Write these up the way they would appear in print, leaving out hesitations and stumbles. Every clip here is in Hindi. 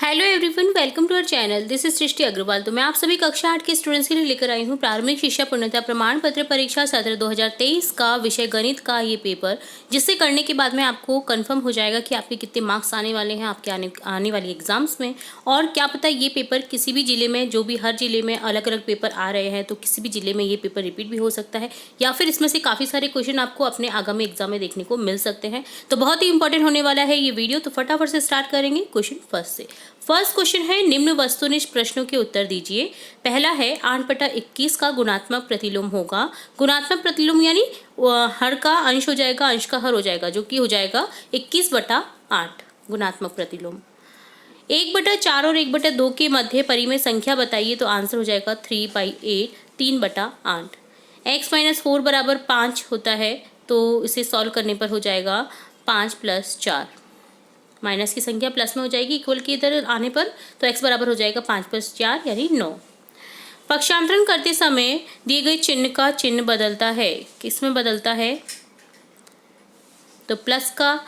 Hello everyone, welcome to our channel. This is Srishti Agarwal. तो मैं आप सभी कक्षा 8 के स्टूडेंट्स के लिए लेकर आई हूँ प्रारंभिक शिक्षा पूर्णता प्रमाण पत्र परीक्षा सत्र 2023 का विषय गणित का ये पेपर, जिससे करने के बाद में आपको कंफर्म हो जाएगा कि आपके कितने मार्क्स आने वाले हैं आपके आने वाली एग्जाम्स में। और क्या पता ये पेपर किसी भी जिले में, जो भी हर जिले में अलग अलग पेपर आ रहे हैं, तो किसी भी जिले में ये पेपर रिपीट भी हो सकता है, या फिर इसमें से काफ़ी सारे क्वेश्चन आपको अपने आगामी एग्जाम में देखने को मिल सकते हैं। तो बहुत ही इंपॉर्टेंट होने वाला है ये वीडियो। तो फटाफट से स्टार्ट करेंगे क्वेश्चन फर्स्ट से। फर्स्ट क्वेश्चन है, निम्न वस्तुनिष्ठ प्रश्नों के उत्तर दीजिए। पहला है 8/21 का गुणात्मक प्रतिलोम होगा। गुणात्मक प्रतिलोम यानी हर का अंश हो जाएगा, अंश का हर हो जाएगा, जो कि हो जाएगा 21/8 गुणात्मक प्रतिलोम। 1/4 और 1/2 के मध्य परिमेय संख्या बताइए, तो आंसर हो जाएगा 3/8, 3/8। x-4 बराबर 5 होता है, तो इसे सॉल्व करने पर हो जाएगा 5 + 4। माइनस की संख्या प्लस में हो जाएगी इक्वल की इधर आने पर, तो x बराबर हो जाएगा 5 + 4 यानी 9। पक्षांतरण करते समय दिए गए चिन्ह का चिन्ह बदलता है, किस में बदलता है? तो प्लस का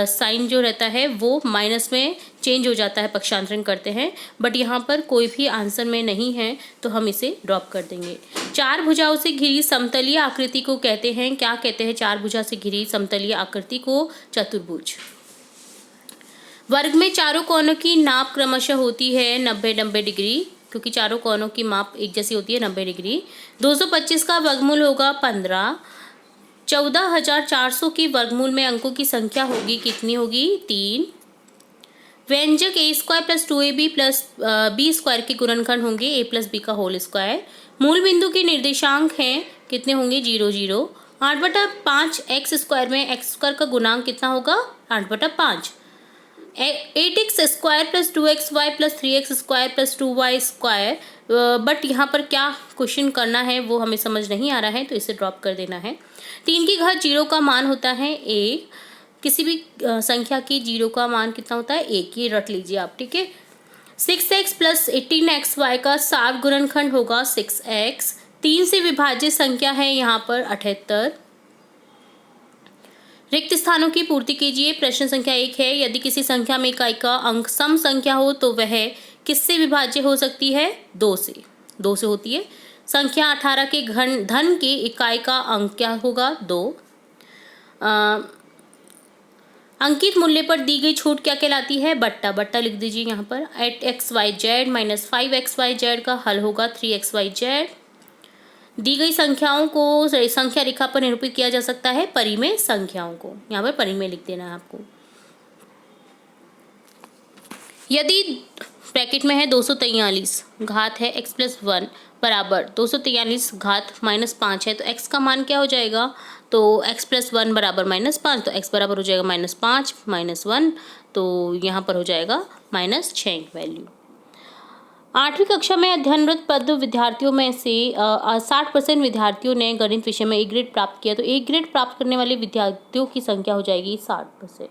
साइन जो रहता है वो माइनस में चेंज हो जाता है पक्षांतरण करते हैं, बट यहाँ पर कोई भी आंसर में नहीं है, तो हम इसे ड्रॉप कर देंगे। 4 भुजाओं से घिरी समतलीय आकृति को कहते हैं, क्या कहते हैं? 4 भुजा से घिरी समतलीय आकृति को चतुर्भुज। वर्ग में चारों कोनों की नाप क्रमशः होती है 90 डिग्री, क्योंकि चारों कोनों की माप एक जैसी होती है 90 डिग्री। 225 का वर्गमूल होगा 15। 14,400 की वर्गमूल में अंकों की संख्या होगी, कितनी होगी? 3। व्यंजक a² + 2ab + b² के गुणनखंड होंगे a + b का होल स्क्वायर। मूल बिंदु के निर्देशांक हैं, कितने होंगे? 0, 0। 8/5 x² में x² का गुणांक कितना होगा? 8/5। 8x² + 2xy + 3x² + 2y²। But यहाँ पर क्या क्वेश्चन करना है वो हमें समझ नहीं आ रहा है, तो इसे ड्रॉप कर देना है। 3 की घात 0 का मान होता है 1। किसी भी संख्या की 0 का मान कितना होता है? 1। ये रट लीजिए आप, ठीक है। 6x + 18xy का सात गुणनखंड होगा 6x। 3 से विभाज्य संख्या है यहाँ पर 78। रिक्त स्थानों की पूर्ति कीजिए। प्रश्न संख्या 1 है, यदि किसी संख्या में इकाई का अंक सम संख्या हो तो वह किससे विभाज्य हो सकती है? 2 से। 2 से होती है। संख्या 18 के धन की इकाई का अंक क्या होगा? 2। अंकित मूल्य पर दी गई छूट क्या कहलाती है? बट्टा। बट्टा लिख दीजिए यहाँ पर। 8xyz - 5xyz का हल होगा 3xyz। दी गई संख्याओं को संख्या रेखा पर निरूपित किया जा सकता है परिमेय संख्याओं को। यहाँ पर परिमेय लिख देना है आपको। यदि ब्रैकेट में है 243 घात है x + 1 बराबर 243 घात -5 है, तो x का मान क्या हो जाएगा? तो x + 1 बराबर -5, तो x बराबर हो जाएगा -5 - 1, तो यहाँ पर हो जाएगा -6 वैल्यू। 8वीं कक्षा में अध्ययनरत पद विद्यार्थियों में से 60% विद्यार्थियों ने गणित विषय में ए ग्रेड प्राप्त किया, तो ए ग्रेड प्राप्त करने वाले विद्यार्थियों की संख्या हो जाएगी 60%।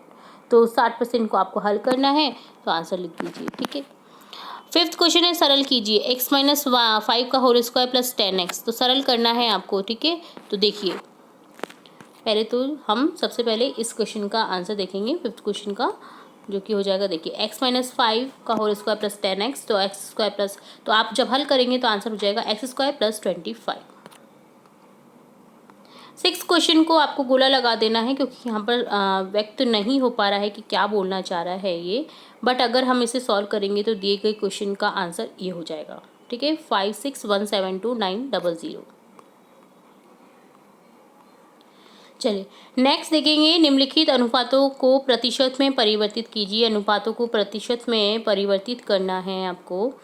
तो 60% को आपको हल करना है, तो आंसर लिख दीजिए, ठीक है। 5th क्वेश्चन है, सरल कीजिए। x - 5 का होल स्क्वायर + 10x, तो सरल करना है आपको, ठीक है। तो देखिए, पहले तो हम सबसे पहले इस क्वेश्चन का आंसर देखेंगे, 5th क्वेश्चन का, जो कि हो जाएगा, देखिए x - 5 का होल स्क्वायर + 10x, तो x² प्लस, तो आप जब हल करेंगे तो आंसर हो जाएगा x² + 25। 6th क्वेश्चन को आपको गोला लगा देना है, क्योंकि यहाँ पर व्यक्त नहीं हो पा रहा है कि क्या बोलना चाह रहा है ये, बट अगर हम इसे सॉल्व करेंगे तो दिए गए क्वेश्चन का आंसर ये हो जाएगा, ठीक है। 56172900। चलिए नेक्स्ट देखेंगे, निम्नलिखित अनुपातों को प्रतिशत में परिवर्तित कीजिए। अनुपातों को प्रतिशत में परिवर्तित करना है आपको।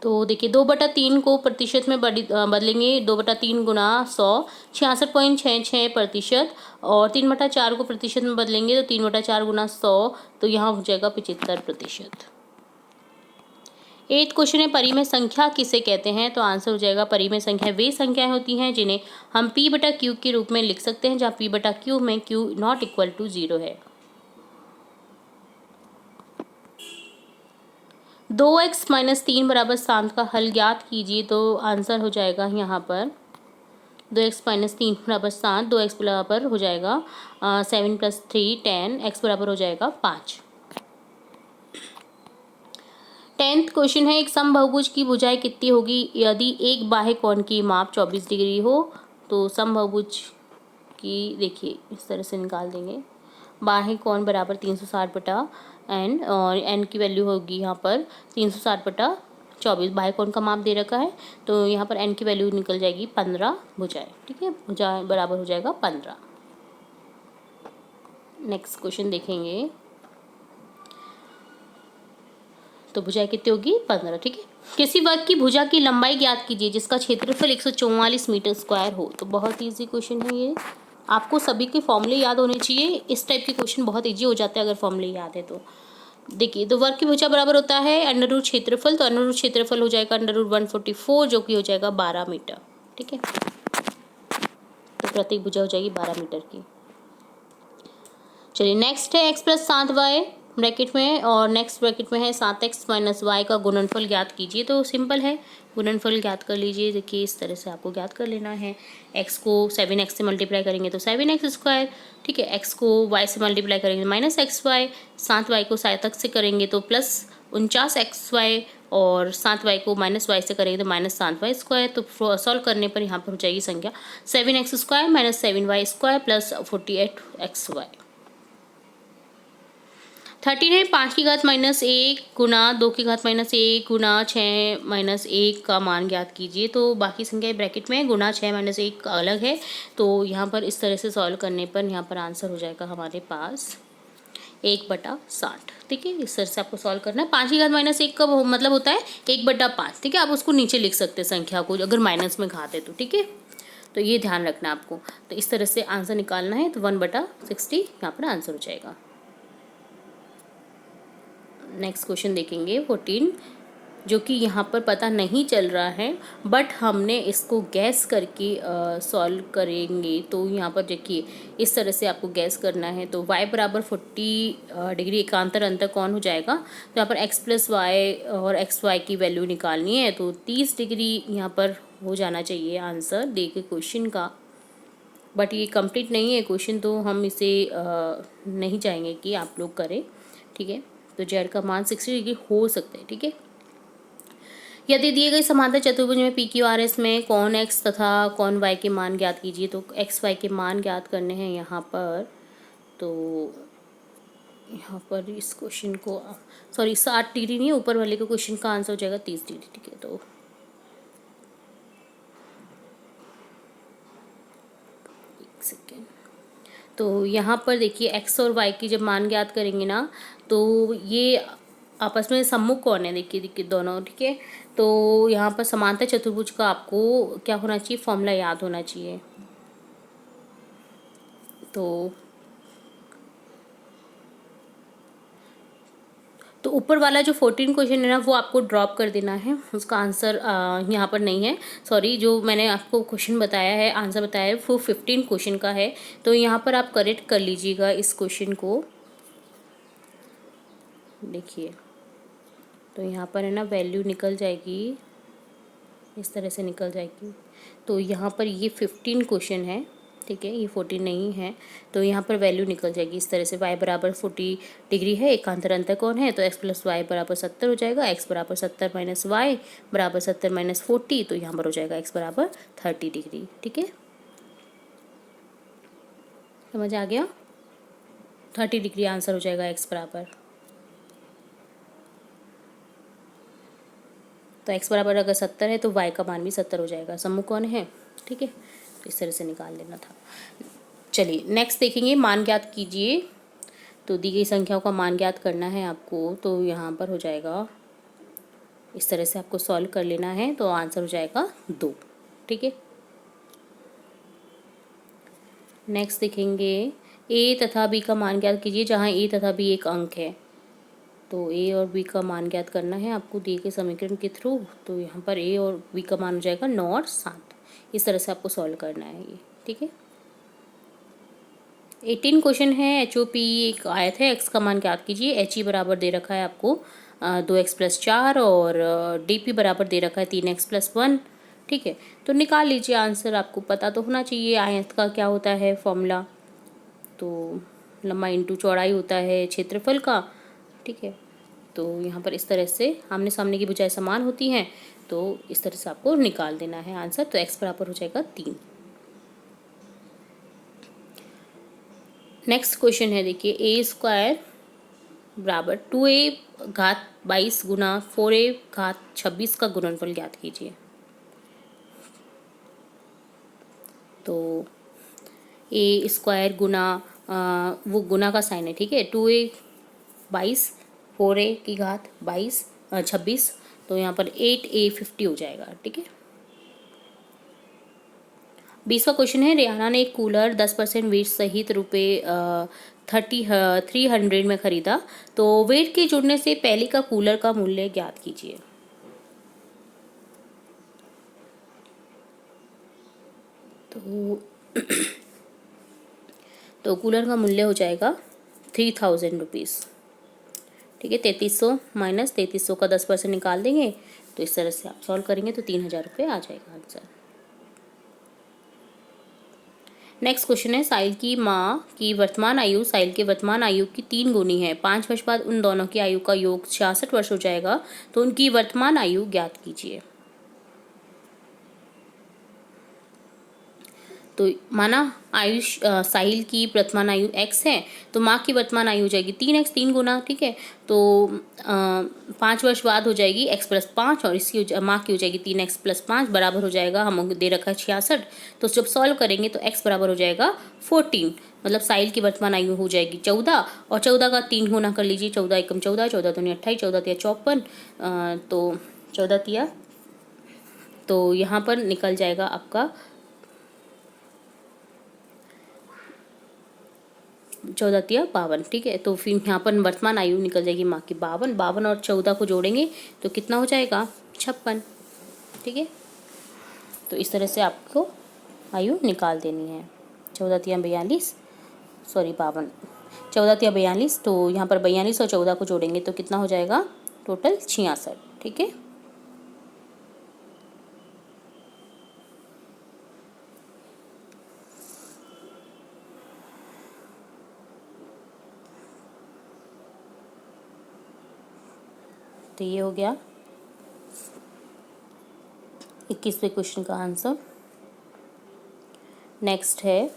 तो देखिए, 2/3 को प्रतिशत में बदलेंगे। 2/3 गुणा 100 66.66%, और 3/4 को प्रतिशत में बदलेंगे तो 3/4 गुणा 100, तो यहाँ हो जाएगा 75%। 8th क्वेश्चन है, परिमेय संख्या किसे कहते हैं? तो आंसर हो जाएगा, परिमेय संख्या वे संख्याएं होती हैं जिन्हें हम p/q के रूप में लिख सकते हैं, जहाँ p/q में q ≠ 0 है। 2x - 3 बराबर 7 का हल ज्ञात कीजिए, तो आंसर हो जाएगा यहाँ पर 2x - 3 बराबर 7, 2x बराबर हो जाएगा 7 + 3 10, x बराबर हो जाएगा 5। 10th क्वेश्चन है, एक समबाहुभुज की भुजाएं कितनी होगी यदि एक बाह्य कोण की माप 24 डिग्री हो। तो समबाहुभुज की देखिए इस तरह से निकाल देंगे। बाह्य कोण बराबर 360 बटा एन, और एन की वैल्यू होगी यहाँ पर 360 बटा 24। बाह्य कोण का माप दे रखा है तो यहाँ पर एन की वैल्यू निकल जाएगी 15 भुजाएं। ठीक है, भुजाएं बराबर हो जाएगा 15। नेक्स्ट क्वेश्चन देखेंगे, तो भुजाएं कितनी होगी 15। ठीक है, किसी वर्ग की भुजा की लंबाई ज्ञात कीजिए जिसका क्षेत्रफल 144 मीटर स्क्वायर हो। तो बहुत इजी क्वेश्चन है ये, आपको सभी के फॉर्मूले याद होने चाहिए। इस टाइप के क्वेश्चन बहुत इजी हो जाते हैं अगर फॉर्मूले याद है तो। देखिए, तो वर्ग की भुजा बराबर होता है अंडर रूट क्षेत्रफल, तो अंडर रूट क्षेत्रफल हो जाएगा अंडर रूट 144 जो कि हो जाएगा 12 मीटर। ठीक है, तो प्रत्येक भुजा हो जाएगी 12 मीटर की। चलिए नेक्स्ट है x प्लस 7y ब्रैकेट में, और नेक्स्ट ब्रैकेट में है 7x माइनस वाई का गुणनफल ज्ञात कीजिए। तो सिंपल है, गुणनफल ज्ञात कर लीजिए। देखिए इस तरह से आपको ज्ञात कर लेना है। x को 7x से मल्टीप्लाई करेंगे तो 7x स्क्वायर। ठीक है, x को y से मल्टीप्लाई करेंगे तो माइनस XY, 7y को 7x से करेंगे तो प्लस 49XY, और 7y को माइनस वाई से करेंगे तो माइनस 7y स्क्वायर। तो सॉल्व करने पर यहाँ पर हो जाएगी संख्या 7x square minus 7y square plus 48XY। 13 है, 5 की घात माइनस 1 गुना 2 की घात माइनस 1 गुना 6 माइनस 1 का मान ज्ञात कीजिए। तो बाकी संख्या ब्रैकेट में गुना 6 माइनस 1 का अलग है, तो यहाँ पर इस तरह से सॉल्व करने पर यहाँ पर आंसर हो जाएगा हमारे पास 1/60। ठीक है, इस तरह से आपको सॉल्व करना है। 5 की घात माइनस 1 का मतलब होता है 1/5। ठीक है, आप उसको नीचे लिख सकते हैं संख्या को अगर माइनस में घात है तो। ठीक है, तो ये ध्यान रखना आपको। तो इस तरह से आंसर निकालना है, तो 1/60 यहाँ पर आंसर हो जाएगा। नेक्स्ट क्वेश्चन देखेंगे 14, जो कि यहाँ पर पता नहीं चल रहा है बट हमने इसको गैस करके सॉल्व करेंगे। तो यहाँ पर देखिए इस तरह से आपको गैस करना है। तो y बराबर 40 डिग्री एकांतर अंतर कौन हो जाएगा। तो यहाँ पर x प्लस वाई और XY की वैल्यू निकालनी है, तो 30 डिग्री यहाँ पर हो जाना चाहिए आंसर दे के क्वेश्चन का। बट ये कंप्लीट नहीं है क्वेश्चन, तो हम इसे नहीं चाहेंगे कि आप लोग करें। ठीक है, तो जेड का मान 60 डिग्री हो सकता है। ठीक है, यदि दिए गए समांतर चतुर्भुज में PQRS में कौन x तथा कौन y के मान ज्ञात कीजिए। तो x y के मान ज्ञात करने हैं यहाँ पर। तो यहाँ पर इस क्वेश्चन को सॉरी 60 डिग्री नहीं, ऊपर वाले के क्वेश्चन का आंसर हो जाएगा 30 डिग्री। ठीक है, तो एक सेकेंड। तो यहाँ पर देखिए x और y की जब मान ज्ञात करेंगे ना, तो ये आपस में सम्मुख कौन है, देखिए दोनों। ठीक है, तो यहाँ पर समांतर चतुर्भुज का आपको क्या होना चाहिए, फॉर्मूला याद होना चाहिए। तो ऊपर वाला जो 14 क्वेश्चन है ना, वो आपको ड्रॉप कर देना है, उसका आंसर यहाँ पर नहीं है। सॉरी, जो मैंने आपको क्वेश्चन बताया है, आंसर बताया है, वो 15 क्वेश्चन का है। तो यहाँ पर आप करेक्ट कर लीजिएगा इस क्वेश्चन को। देखिए, तो यहाँ पर है ना वैल्यू निकल जाएगी, इस तरह से निकल जाएगी। तो यहाँ पर ये 15 क्वेश्चन है। ठीक है, ये 14 नहीं है, तो यहाँ पर वैल्यू निकल जाएगी इस तरह से। y बराबर 40 डिग्री है, एकांतर अंतर कौन है, तो x प्लस वाई बराबर 70 हो जाएगा। x बराबर 70 माइनस वाई बराबर 70 माइनस 40, तो यहाँ पर हो जाएगा x बराबर 30 डिग्री। ठीक है, समझ आ गया, 30 डिग्री आंसर हो जाएगा x बराबर। तो x बराबर अगर 70 है तो y का मान भी 70 हो जाएगा। सम्मुख कौन है। ठीक है, तो इस तरह से निकाल लेना था। चलिए नेक्स्ट देखेंगे, मान ज्ञात कीजिए। तो दी गई संख्याओं का मान ज्ञात करना है आपको। तो यहाँ पर हो जाएगा इस तरह से आपको सॉल्व कर लेना है, तो आंसर हो जाएगा 2। ठीक है, नेक्स्ट देखेंगे a तथा b का मान ज्ञात कीजिए, जहाँ a तथा b एक अंक है। तो a और b का मान ज्ञात करना है आपको दिए गए समीकरण के थ्रू। तो यहाँ पर a और b का मान हो जाएगा 9 और 7। इस तरह से आपको सॉल्व करना है ये। ठीक है, 18 क्वेश्चन है, HOP एक आयत है, x का मान ज्ञात कीजिए। HE बराबर दे रखा है आपको 2x प्लस 4, और DP बराबर दे रखा है 3x प्लस 1। ठीक है, तो निकाल लीजिए आंसर, आपको पता तो होना चाहिए आयत का क्या होता है फॉर्मूला। तो लंबाई इंटू चौड़ाई होता है क्षेत्रफल का। ठीक है, तो यहाँ पर इस तरह से आमने सामने की भुजाएं समान होती हैं, तो इस तरह से आपको निकाल देना है आंसर। तो x बराबर हो जाएगा 3। नेक्स्ट क्वेश्चन है, देखिए ए स्क्वायर बराबर 2a घात 22 गुना 4a घात 26 का गुणनफल ज्ञात कीजिए। तो ए स्क्वायर गुना वो गुना का साइन है, ठीक है, 2a 22 4a की घात 26, तो यहाँ पर 8a 50 हो जाएगा, ठीक है। 20वां क्वेश्चन है, रियाना ने एक कूलर 10% वेट सहित रुपये 300 में खरीदा, तो वेट के जुड़ने से पहले का कूलर का मूल्य ज्ञात कीजिए। तो कूलर का मूल्य हो जाएगा 3000 रुपीज़, ठीक है। 3300 माइनस 3300 का 10% निकाल देंगे, तो इस तरह से आप सॉल्व करेंगे तो 3000 रुपये आ जाएगा आंसर। नेक्स्ट क्वेश्चन है, साहिल की माँ की वर्तमान आयु साहिल के वर्तमान आयु की 3 गुनी है। 5 वर्ष बाद उन दोनों की आयु का योग 66 वर्ष हो जाएगा, तो उनकी वर्तमान आयु ज्ञात कीजिए। तो माना आयुष साहिल की वर्तमान आयु x है, तो माँ की वर्तमान आयु हो जाएगी 3x, 3 गुना, ठीक है। तो 5 वर्ष बाद हो जाएगी x + 5 और इसकी माँ की हो जाएगी 3x + 5 बराबर हो जाएगा, हम दे रखा है 66। तो जब सॉल्व करेंगे तो x बराबर हो जाएगा 14, मतलब साहिल की वर्तमान आयु हो जाएगी 14 और 14 का 3 गुना कर लीजिए, 14 एकम 14, 14 दूनी 28, 14 तिया 54, तो 14 तिया, तो यहाँ पर निकल जाएगा आपका 14 तिया 52, ठीक है। तो फिर यहाँ पर वर्तमान आयु निकल जाएगी माँ की 52, 52 और 14 को जोड़ेंगे तो कितना हो जाएगा 56, ठीक है। तो इस तरह से आपको आयु निकाल देनी है। 14 तिया 42, सॉरी 52, 14 तिया 42, तो यहाँ पर 42 और 14 को जोड़ेंगे तो कितना हो जाएगा टोटल 66, ठीक है। तो ये हो गया 21वें क्वेश्चन का आंसर। नेक्स्ट है,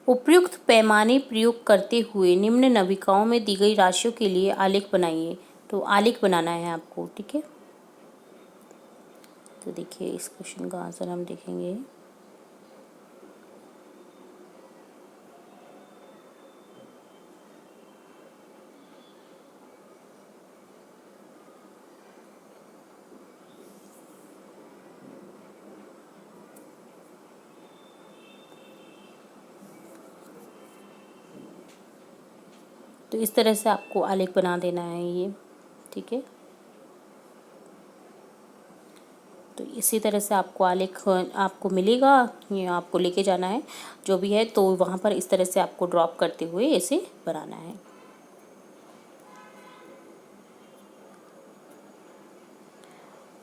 उपयुक्त पैमाने प्रयोग करते हुए निम्न नविकाओं में दी गई राशियों के लिए आलेख बनाइए। तो आलेख बनाना है आपको, ठीक है। तो देखिए इस क्वेश्चन का आंसर हम देखेंगे। तो इस तरह से आपको आलेख बना देना है ये, ठीक है। तो इसी तरह से आपको आलेख आपको मिलेगा, ये आपको लेके जाना है जो भी है, तो वहाँ पर इस तरह से आपको ड्रॉप करते हुए इसे बनाना है।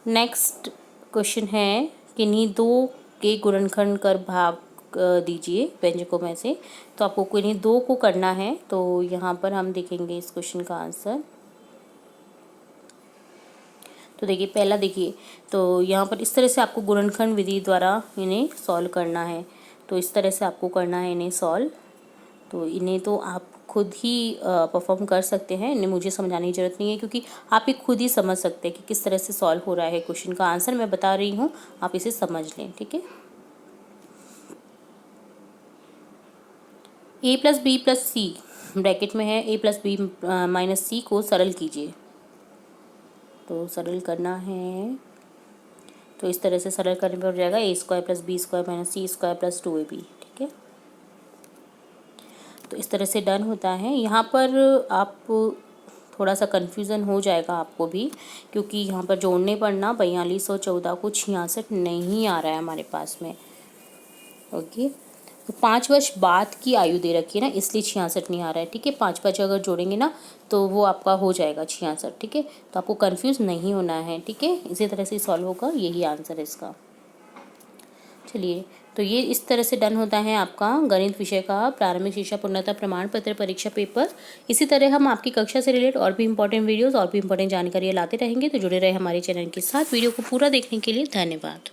नेक्स्ट क्वेश्चन है, किन्हीं दो के गुणनखंड कर भाग दीजिए व्यंजकों में से। तो आपको किन्हीं दो को करना है, तो यहाँ पर हम देखेंगे इस क्वेश्चन का आंसर। तो देखिए पहला देखिए, तो यहाँ पर इस तरह से आपको गुणनखंड विधि द्वारा इन्हें सॉल्व करना है। तो इस तरह से आपको करना है इन्हें सॉल्व। तो इन्हें तो आप खुद ही परफॉर्म कर सकते हैं, इन्हें मुझे समझाने की ज़रूरत नहीं है, क्योंकि आप ही खुद ही समझ सकते हैं कि किस तरह से सॉल्व हो रहा है क्वेश्चन का आंसर मैं बता रही हूँ, आप इसे समझ लें, ठीक है। a + b + c ब्रैकेट में है, a + b - c को सरल कीजिए। तो सरल करना है, तो इस तरह से सरल करने पर हो जाएगा a² + b² - c² + 2ab, ठीक है। तो इस तरह से डन होता है। यहाँ पर आप थोड़ा सा कन्फ्यूज़न हो जाएगा आपको भी, क्योंकि यहाँ पर जोड़ने पर ना 42 और 14 को 66 नहीं आ रहा है हमारे पास में, ओके। तो 5 वर्ष बाद की आयु दे रखी है ना, इसलिए 66 नहीं आ रहा है, ठीक है। 5 अगर जोड़ेंगे ना तो वो आपका हो जाएगा 66, ठीक है। तो आपको कंफ्यूज नहीं होना है, ठीक है। इसी तरह से सॉल्व होगा, यही आंसर है इसका। चलिए तो ये इस तरह से डन होता है आपका गणित विषय का प्रारंभिक शिक्षा पूर्णता प्रमाण पत्र परीक्षा पेपर। इसी तरह हम आपकी कक्षा से रिलेटेड और भी इंपॉर्टेंट वीडियोस और भी इंपॉर्टेंट जानकारियाँ लाते रहेंगे, तो जुड़े रहे हमारे चैनल के साथ। वीडियो को पूरा देखने के लिए धन्यवाद।